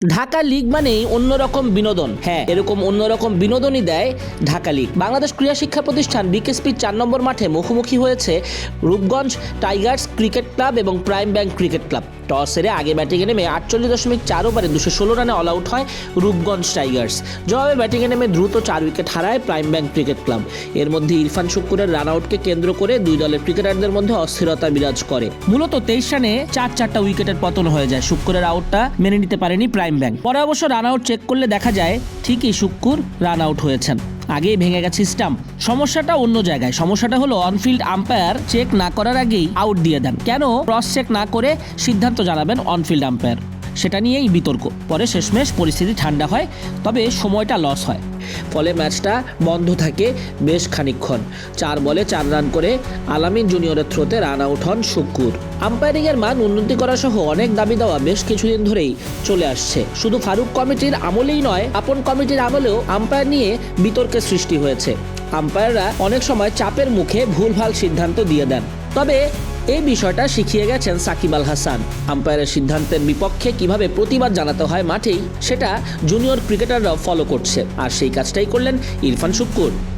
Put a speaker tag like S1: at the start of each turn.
S1: Dhaka league মানেই অন্যরকম বিনোদন। হ্যাঁ, এরকম অন্যরকম বিনোদনই দেয় ঢাকা লিগ। বাংলাদেশ ক্রীড়া শিক্ষা প্রতিষ্ঠান বিকেএসপি 4 নম্বর মাঠে মুখোমুখি হয়েছে রূপগঞ্জ টাইগার্স ক্রিকেট ক্লাব এবং prime bank cricket club. Toss হেরে আগে ব্যাটিংয়ে নেমে 48.4 ওভারে 216 রানে অল আউট হয় রূপগঞ্জ টাইগার্স। জবাবে ব্যাটিংয়ে নেমে দ্রুত 4 উইকেট হারায় প্রাইম ব্যাংক ক্রিকেট ক্লাব। এর মধ্যে ইরফান শুক্কুরের রান আউটকে কেন্দ্র করে দুই দলের ক্রিকেটারদের মধ্যে অস্থিরতা বিরাজ করে। মূলত 23 রানে 4 উইকেটের পতন হয়ে যায়। শুক্কুরের আউটটা মেনে নিতে পারেনি প্রাইম ব্যাংক। পরে অবশ্য রান আউট চেক করলে দেখা যায় ঠিকই শুক্কুর রান আউট হয়েছেন, আগেই ভেঙে গেছে স্টাম্প। সমস্যাটা অন্য জায়গায়। সমস্যাটা হলো অনফিল্ড আম্পায়ার চেক না করার আগেই আউট দিয়ে দেন। কেন ক্রস চেক না করে সিদ্ধান্ত জানাবেন অনফিল্ড আম্পায়ার, সেটা নিয়েই বিতর্ক। পরে শেষমেশ পরিস্থিতি ঠান্ডা হয়, তবে সময়টা লস হয়। ফলে ম্যাচটা বন্ধ থাকে বেশ খানিকক্ষণ। 4 বলে 4 রান করে আলামিন জুনিয়রের থ্রোতে রান আউট হন শুক্কুর। আম্পায়ারিংয়ের মান উন্নতি করা সহ অনেক দাবি দেওয়া বেশ কিছুদিন ধরেই চলে আসছে। শুধু ফারুক কমিটির আমলেই নয়, আপন কমিটির আমলেও আম্পায়ার নিয়ে বিতর্কের সৃষ্টি হয়েছে। আম্পায়াররা অনেক সময় চাপের মুখে ভুলভাল সিদ্ধান্ত দিয়ে দেন। তবে এই বিষয়টা শিখিয়ে গেছেন সাকিব আল হাসান। আম্পায়ারের সিদ্ধান্তের বিপক্ষে কিভাবে প্রতিবাদ জানাতে হয় মাঠেই, সেটা জুনিয়র ক্রিকেটাররাও ফলো করছে। আর সেই কাজটাই করলেন ইরফান শুক্কুর।